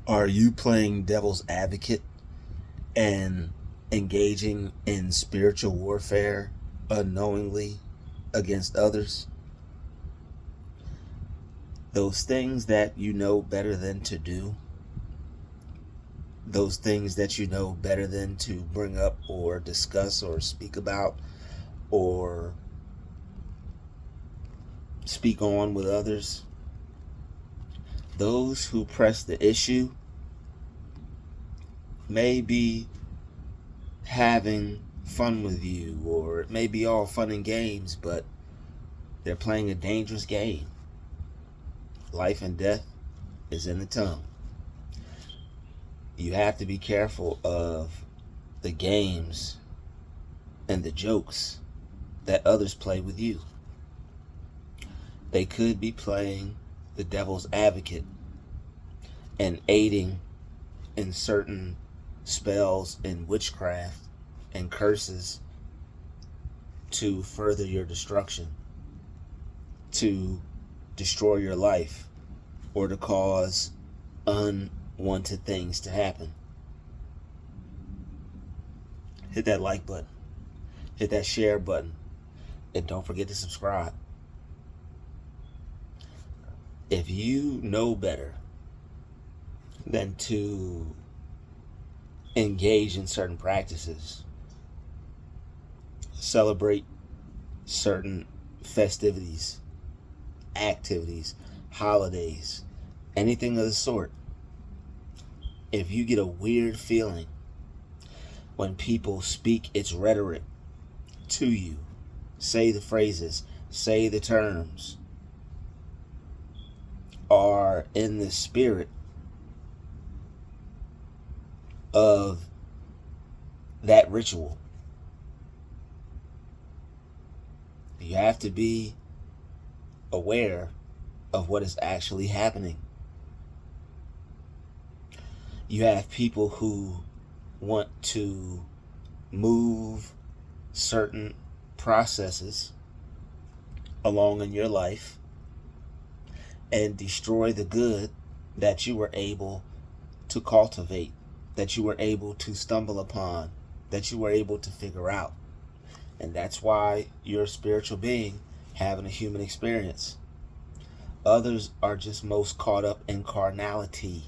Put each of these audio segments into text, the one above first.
Are you playing devil's advocate and engaging in spiritual warfare unknowingly against others? Those things that you know better than to do, those things that you know better than to bring up or discuss or speak about or speak on with others, those who press the issue may be having fun with you, or it may be all fun and games, but they're playing a dangerous game. Life and death is in the tongue. You have to be careful of the games and the jokes that others play with you. They could be playing the devil's advocate and aiding in certain spells and witchcraft and curses to further your destruction, to destroy your life, or to cause unwanted things to happen. Hit that like button, hit that share button, and don't forget to subscribe. If you know better than to engage in certain practices, celebrate certain festivities, activities, holidays, anything of the sort, if you get a weird feeling when people speak its rhetoric to you, say the phrases, say the terms, are in the spirit of that ritual, you have to be aware of what is actually happening. You have people who want to move certain processes along in your life and destroy the good that you were able to cultivate, that you were able to stumble upon, that you were able to figure out. And that's why you're a spiritual being having a human experience. Others are just most caught up in carnality.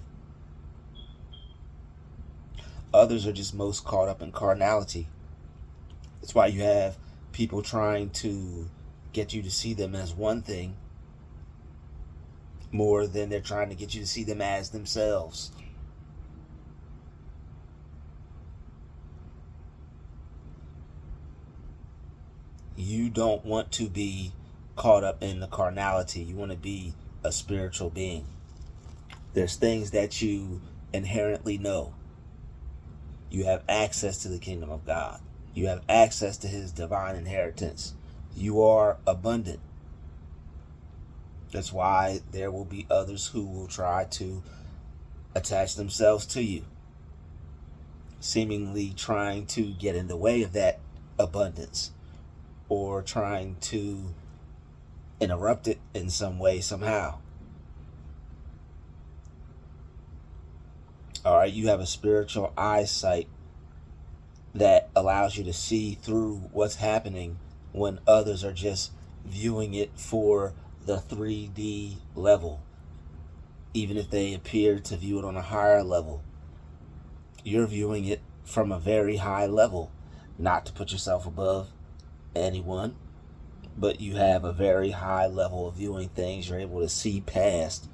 Others are just most caught up in carnality. That's why you have people trying to get you to see them as one thing more than they're trying to get you to see them as themselves. You don't want to be caught up in the carnality. You want to be a spiritual being. There's things that you inherently know. You have access to the kingdom of God. You have access to his divine inheritance. You are abundant. That's why there will be others who will try to attach themselves to you, seemingly trying to get in the way of that abundance, or trying to interrupt it in some way, somehow. All right, you have a spiritual eyesight that allows you to see through what's happening when others are just viewing it for the 3D level. Even if they appear to view it on a higher level, you're viewing it from a very high level. Not to put yourself above anyone, but you have a very high level of viewing things. You're able to see past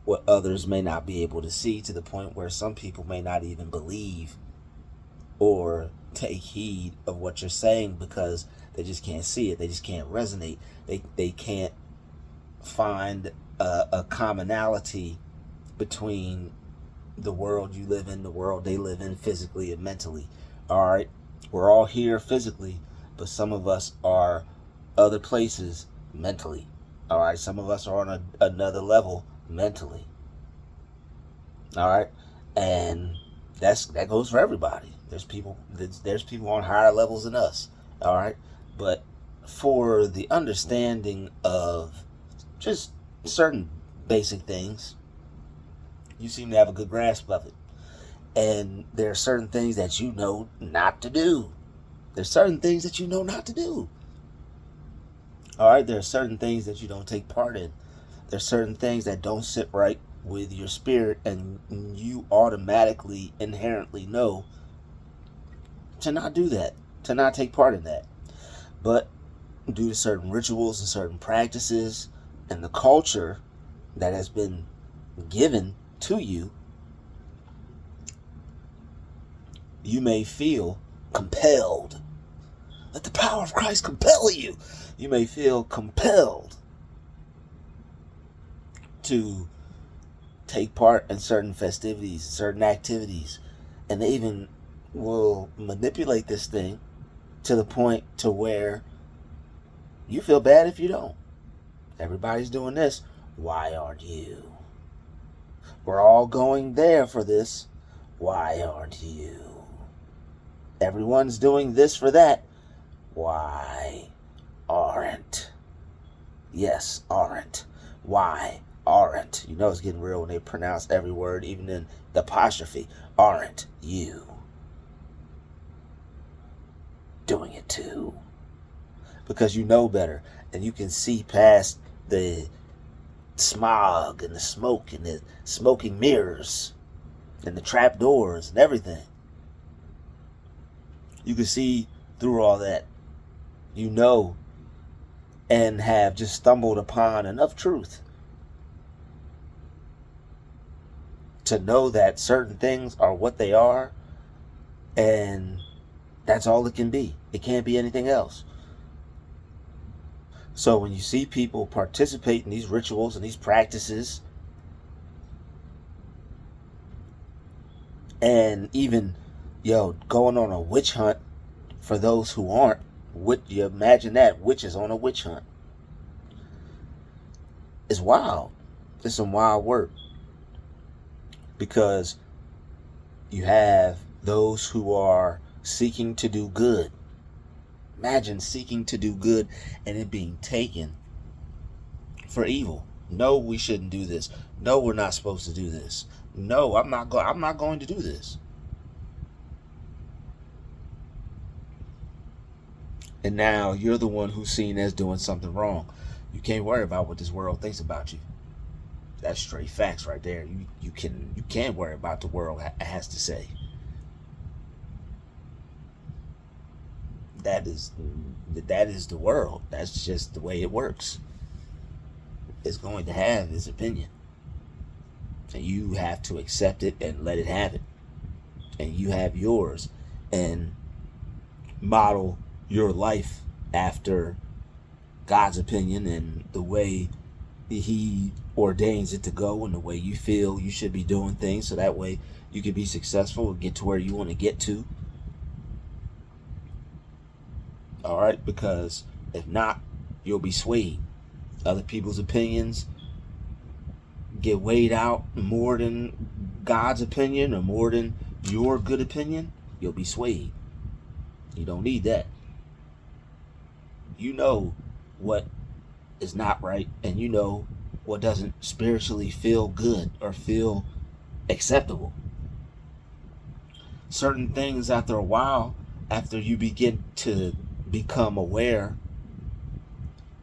what others may not be able to see, to the point where some people may not even believe or take heed of what you're saying because they just can't see it. They just can't resonate. They can't find a commonality between the world you live in, the world they live in, physically and mentally. All right, we're all here physically, but some of us are other places mentally. All right, some of us are on another level mentally. All right, and that goes for everybody. There's people on higher levels than us. All right, but for the understanding of just certain basic things, You seem to have a good grasp of it. And there are certain things that you know not to do. There's certain things that you know not to do. All right, there are certain things that you don't take part in. There's certain things that don't sit right with your spirit, and you automatically, inherently know to not do that, to not take part in that. But due to certain rituals and certain practices and the culture that has been given to you, you may feel compelled. Let the power of Christ compel you. You may feel compelled to take part in certain festivities, certain activities, and they even will manipulate this thing to the point to where you feel bad if you don't. Everybody's doing this. Why aren't you? We're all going there for this. Why aren't you? Everyone's doing this for that. Why aren't? Yes, aren't. Why aren't? You know it's getting real when they pronounce every word, even in the apostrophe. Aren't you doing it too? Because you know better, and you can see past the smog and the smoke and the smoking mirrors and the trap doors and everything. You can see through all that. You know, and have just stumbled upon enough truth to know that certain things are what they are, and that's all it can be. It can't be anything else. So when you see people participate in these rituals and these practices, and even, going on a witch hunt for those who aren't, you imagine that, witches on a witch hunt. It's wild. It's some wild work. Because you have those who are seeking to do good. Imagine seeking to do good and it being taken for evil. No, we shouldn't do this. No, we're not supposed to do this. No, I'm not going to do this. And now you're the one who's seen as doing something wrong. You can't worry about what this world thinks about you. That's straight facts right there. You can't worry about the world has to say. That is the world. That's just the way it works. It's going to have its opinion, and you have to accept it and let it have it. And you have yours, and model your life after God's opinion and the way He ordains it to go, and the way you feel you should be doing things, so that way you can be successful and get to where you want to get to. All right, because if not, you'll be swayed. Other people's opinions get weighed out more than God's opinion or more than your good opinion, you'll be swayed. You don't need that. You know what is not right, and you know what doesn't spiritually feel good or feel acceptable. Certain things, after a while, after you begin to become aware,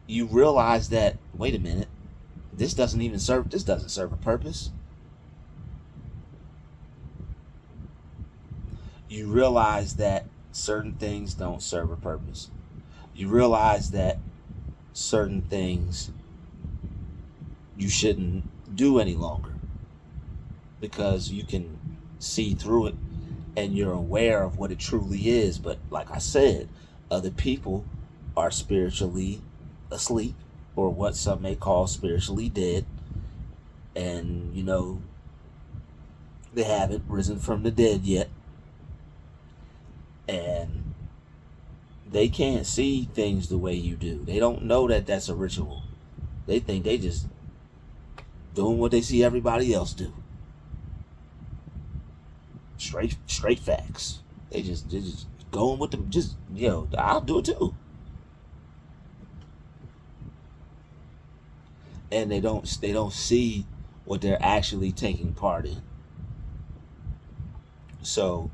you realize that, wait a minute, this doesn't serve a purpose. You realize that certain things don't serve a purpose. You realize that certain things you shouldn't do any longer, because you can see through it and you're aware of what it truly is. But like I said, other people are spiritually asleep, or what some may call spiritually dead, and they haven't risen from the dead yet, and they can't see things the way you do. They don't know that that's a ritual. They think they just doing what they see everybody else do. Straight facts. They just going with them. Just I'll do it too. And they don't see what they're actually taking part in. So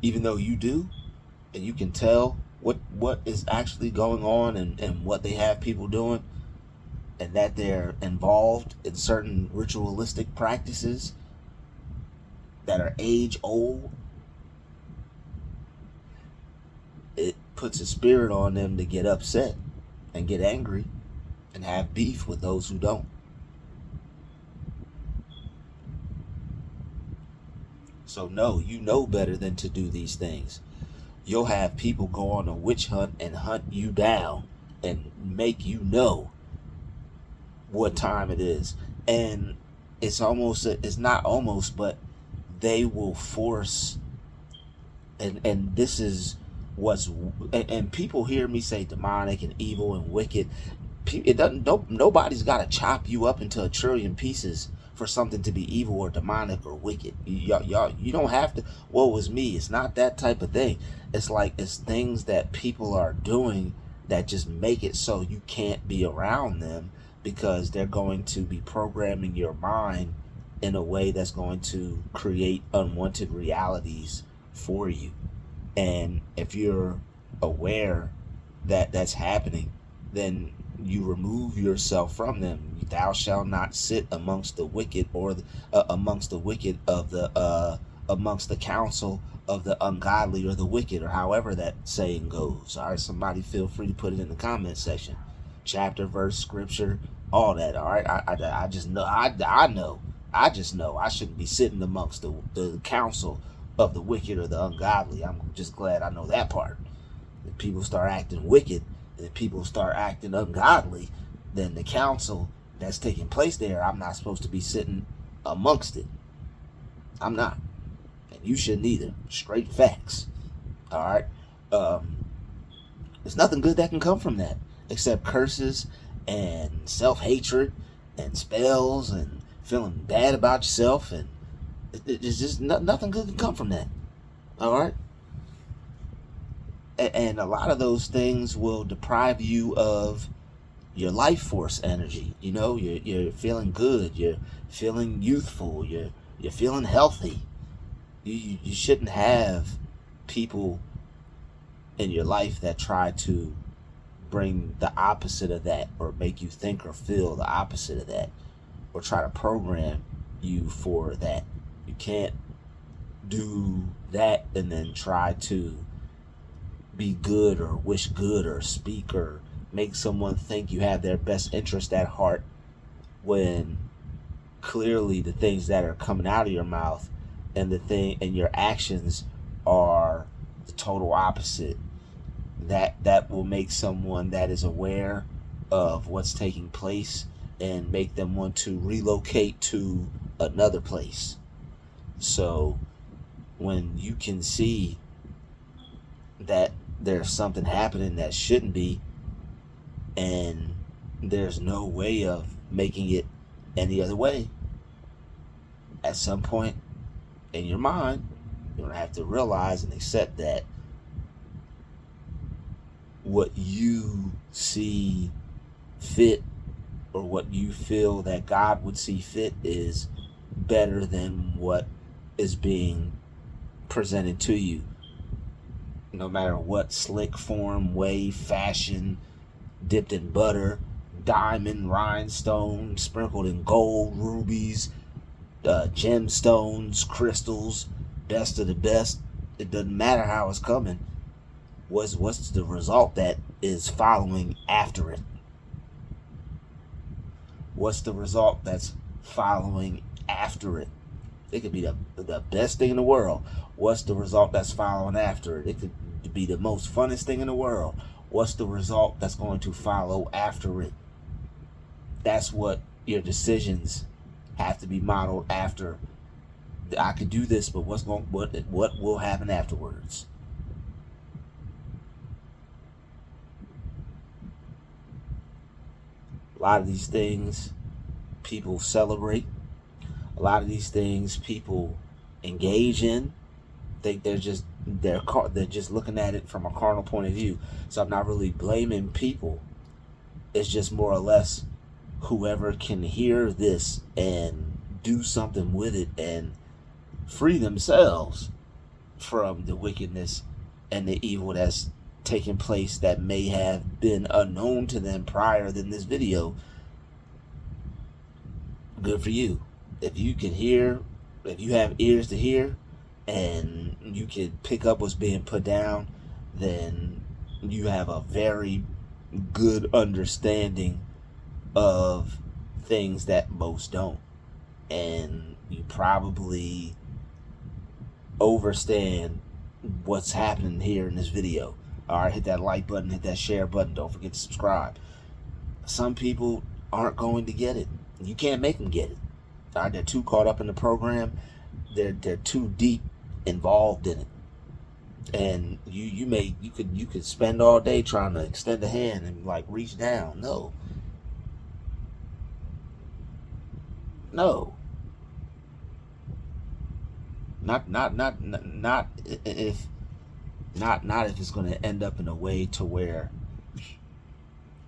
even though you do, and you can tell what is actually going on, and what they have people doing, and that they're involved in certain ritualistic practices that are age old, it puts a spirit on them to get upset and get angry and have beef with those who don't. So no, you know better than to do these things. You'll have people go on a witch hunt and hunt you down and make you know what time it is. And it's not almost, but they will force, and this is what's, and people hear me say demonic and evil and wicked. It doesn't, nobody's got to chop you up into a trillion pieces for something to be evil or demonic or wicked. Y'all, you don't have to, woe was me. It's not that type of thing. It's like, it's things that people are doing that just make it so you can't be around them, because they're going to be programming your mind in a way that's going to create unwanted realities for you. And if you're aware that that's happening, then you remove yourself from them. Thou shalt not sit amongst the wicked, or amongst the wicked of the amongst the council of the ungodly or the wicked, or however that saying goes. All right, somebody feel free to put it in the comment section. Chapter, verse, scripture, all that. All right, I just know, I just know I shouldn't be sitting amongst the council of the wicked or the ungodly. I'm just glad I know that part. If people start acting wicked, if people start acting ungodly, then the council that's taking place there, I'm not supposed to be sitting amongst it. I'm not. And you shouldn't either. Straight facts. All right. There's nothing good that can come from that, except curses and self-hatred and spells and feeling bad about yourself. And it's just nothing good can come from that. All right. And a lot of those things will deprive you of your life force energy. You know, you're feeling good, you're feeling youthful, you're feeling healthy. You shouldn't have people in your life that try to bring the opposite of that, or make you think or feel the opposite of that, or try to program you for that. You can't do that and then try to be good or wish good or speak or make someone think you have their best interest at heart, when clearly the things that are coming out of your mouth and your actions are the total opposite. That will make someone that is aware of what's taking place and make them want to relocate to another place. So when you can see that there's something happening that shouldn't be, and there's no way of making it any other way, at some point in your mind, you're going to have to realize and accept that what you see fit, or what you feel that God would see fit, is better than what is being presented to you. No matter what slick form, way, fashion, dipped in butter, diamond, rhinestone, sprinkled in gold, rubies, gemstones, crystals, best of the best. It doesn't matter how it's coming. What's the result that is following after it? What's the result that's following after it? It could be the best thing in the world. What's the result that's following after it? It could be the most funnest thing in the world. What's the result that's going to follow after it? That's what your decisions have to be modeled after. I could do this, but what will happen afterwards? A lot of these things people celebrate. A lot of these things people engage in. Think they're just looking at it from a carnal point of view. So I'm not really blaming people. It's just more or less whoever can hear this and do something with it and free themselves from the wickedness and the evil that's taking place that may have been unknown to them prior than this video, good for you. If you can hear, if you have ears to hear and you can pick up what's being put down, then you have a very good understanding of things that most don't. And you probably understand what's happening here in this video. Alright, hit that like button, hit that share button, don't forget to subscribe. Some people aren't going to get it. You can't make them get it. Alright, they're too caught up in the program. They're too deep involved in it. And you could spend all day trying to extend a hand and like reach down. No. Not if it's going to end up in a way to where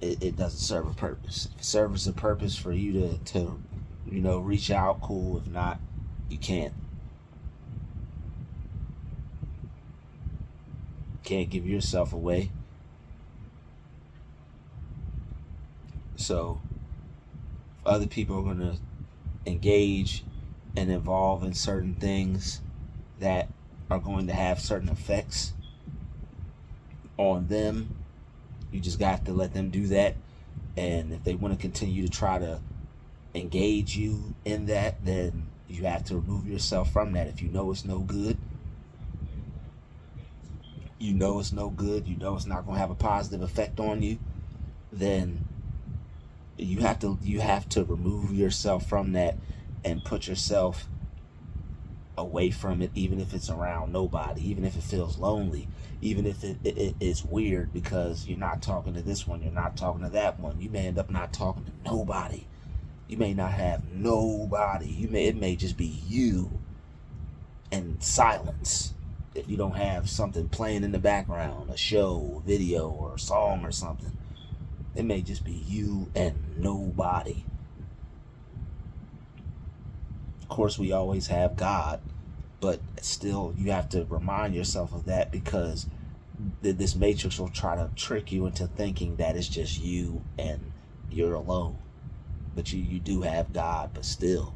it doesn't serve a purpose. If it serves a purpose for you to reach out, cool. If not, you can't. Can't give yourself away. So if other people are going to engage and involve in certain things that are going to have certain effects on them, you just got to let them do that. And if they want to continue to try to engage you in that, then you have to remove yourself from that. If you know it's no good, you know it's no good, you know it's not going to have a positive effect on you, then you have to remove yourself from that and put yourself away from it, even if it's around nobody, even if it feels lonely, even if it's weird because you're not talking to this one, you're not talking to that one. You may end up not talking to nobody. You may not have nobody. It may just be you and silence. If you don't have something playing in the background, a show, a video, or a song or something, it may just be you and nobody. Of course, we always have God, but still you have to remind yourself of that, because this matrix will try to trick you into thinking that it's just you and you're alone. But you do have God, but still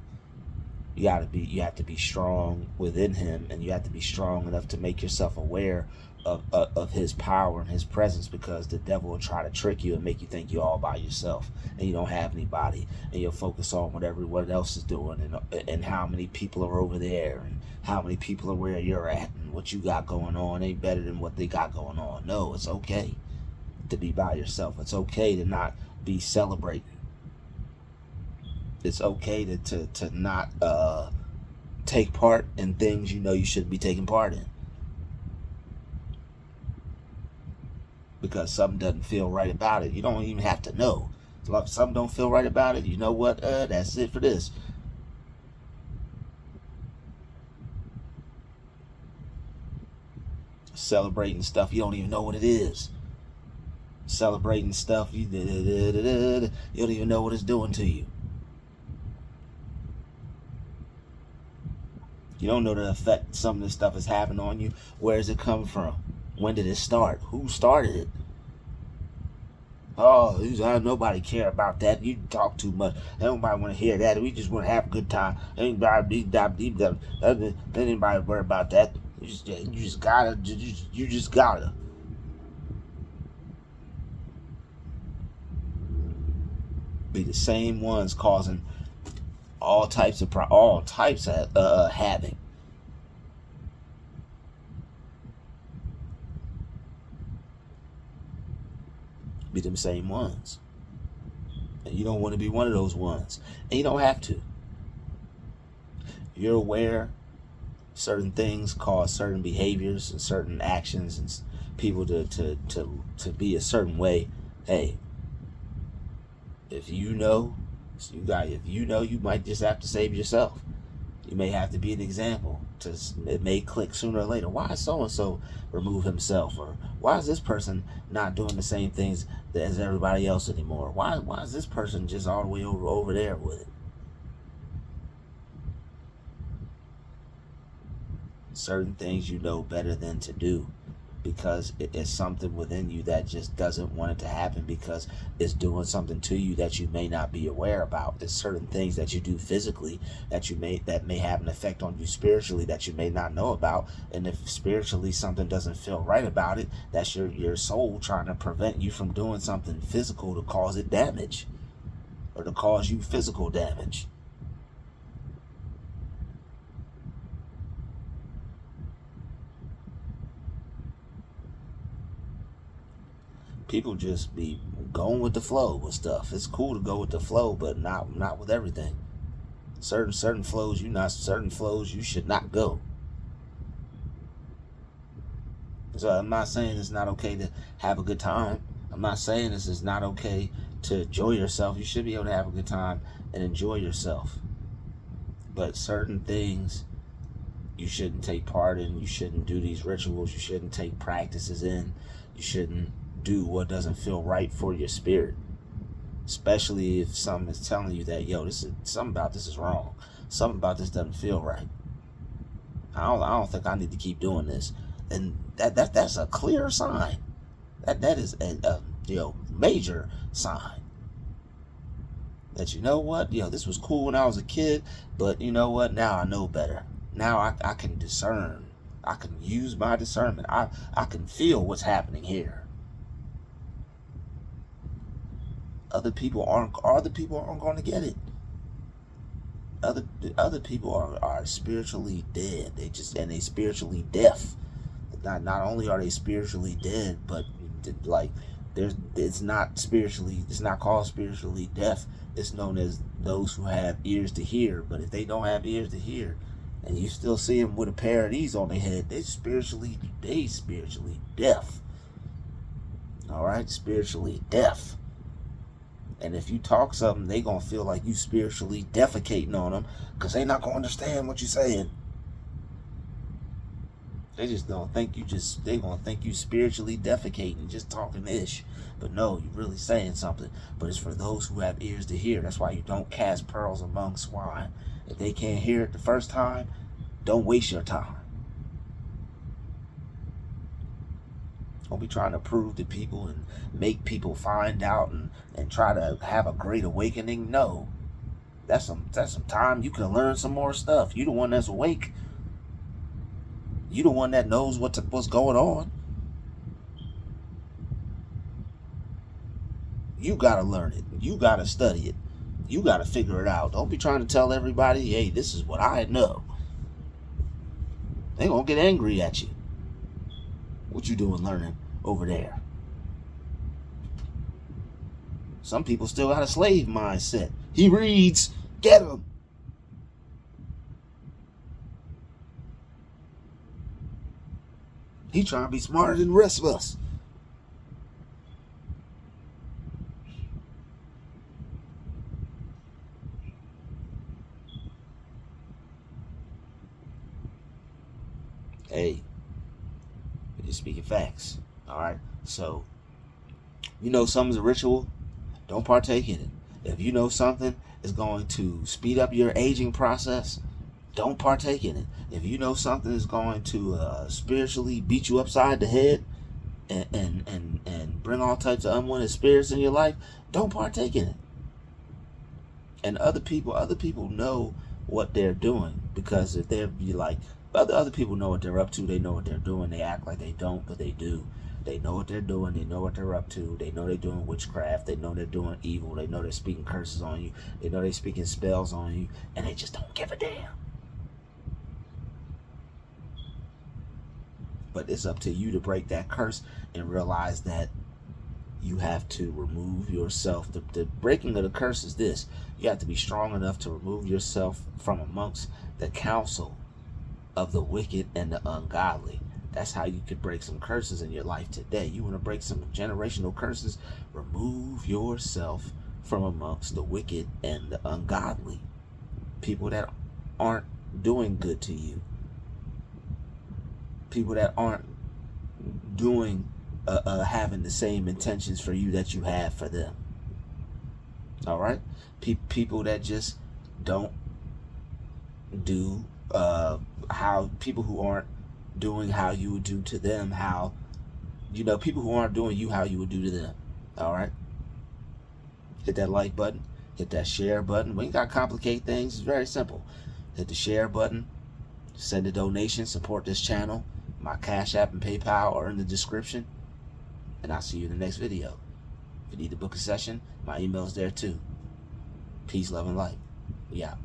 you have to be strong within him, and you have to be strong enough to make yourself aware of his power and his presence, because the devil will try to trick you and make you think you're all by yourself and you don't have anybody, and you'll focus on what everyone else is doing and how many people are over there and how many people are where you're at, and what you got going on ain't better than what they got going on. No, it's okay to be by yourself. It's okay to not be celebrating. It's okay to not take part in things you shouldn't be taking part in, because something doesn't feel right about it. You don't even have to know. If something don't feel right about it, you know what? That's it for this. Celebrating stuff you don't even know what it is. Celebrating stuff you don't even know what it's doing to you. You don't know the effect some of this stuff is having on you. Where does it come from? When did it start? Who started it? Oh, nobody care about that. You talk too much. Nobody want to hear that. We just want to have a good time. Anybody worry about that. You just gotta. Be the same ones causing all types of havoc. Be them same ones, and you don't want to be one of those ones, and you don't have to. You're aware certain things cause certain behaviors and certain actions and people to be a certain way. Hey, if you know, you might just have to save yourself. You may have to be an example. It may click sooner or later. Why is so-and-so remove himself? Or why is this person not doing the same things as everybody else anymore? Why is this person just all the way over there with it? Certain things you know better than to do, because it's something within you that just doesn't want it to happen, because it's doing something to you that you may not be aware about. There's certain things that you do physically that may have an effect on you spiritually that you may not know about. And if spiritually something doesn't feel right about it, that's your soul trying to prevent you from doing something physical to cause it damage, or to cause you physical damage. People just be going with the flow with stuff. It's cool to go with the flow, but not with everything. Certain flows you should not go. So I'm not saying it's not okay to have a good time. I'm not saying this is not okay to enjoy yourself. You should be able to have a good time and enjoy yourself. But certain things you shouldn't take part in. You shouldn't do these rituals. You shouldn't take practices in. You shouldn't do what doesn't feel right for your spirit. Especially if something is telling you that, yo, something about this is wrong. Something about this doesn't feel right. I don't think I need to keep doing this. And that's a clear sign. That is a major sign that, you know what, this was cool when I was a kid, but you know what, now I know better. Now I can discern. I can use my discernment. I can feel what's happening here. Other people aren't going to get it. Other people are spiritually dead. They spiritually deaf. Not only are they spiritually dead, but like it's not called spiritually deaf. It's known as those who have ears to hear. But if they don't have ears to hear, and you still see them with a pair of these on their head, they spiritually deaf. All right, spiritually deaf. And if you talk something, they gonna feel like you spiritually defecating on them, because they not gonna understand what you're saying. They gonna think you spiritually defecating, just talking ish. But no, you're really saying something. But it's for those who have ears to hear. That's why you don't cast pearls among swine. If they can't hear it the first time, don't waste your time. Don't be trying to prove to people and make people find out and try to have a great awakening. No. That's some time you can learn some more stuff. You the one that's awake. You the one that knows what's going on. You gotta learn it. You gotta study it. You gotta figure it out. Don't be trying to tell everybody, hey, this is what I know. They gonna get angry at you. What you doing learning over there? Some people still got a slave mindset. He reads, get him. He trying to be smarter than the rest of us. Hey, we're just speaking facts. All right. So, something's a ritual, don't partake in it. If you know something is going to speed up your aging process, don't partake in it. If you know something is going to spiritually beat you upside the head and bring all types of unwanted spirits in your life, don't partake in it. And other people know what they're doing, because if they're like, other people know what they're up to, they know what they're doing, they act like they don't, but they do. They know what they're doing, they know what they're up to, they know they're doing witchcraft, they know they're doing evil, they know they're speaking curses on you, they know they're speaking spells on you, and they just don't give a damn. But it's up to you to break that curse and realize that you have to remove yourself. The breaking of the curse is this: you have to be strong enough to remove yourself from amongst the counsel of the wicked and the ungodly. That's how you could break some curses in your life today. You want to break some generational curses? Remove yourself from amongst the wicked and the ungodly. People that aren't doing good to you. People that aren't doing having the same intentions for you that you have for them. All right? People that just don't do how people who aren't doing how you would do to them, how, people who aren't doing you how you would do to them. All right? Hit that like button, hit that share button. We ain't got to complicate things. It's very simple. Hit the share button, send a donation, support this channel. My Cash App and PayPal are in the description. And I'll see you in the next video. If you need to book a session, my email's there too. Peace, love, and light. We out.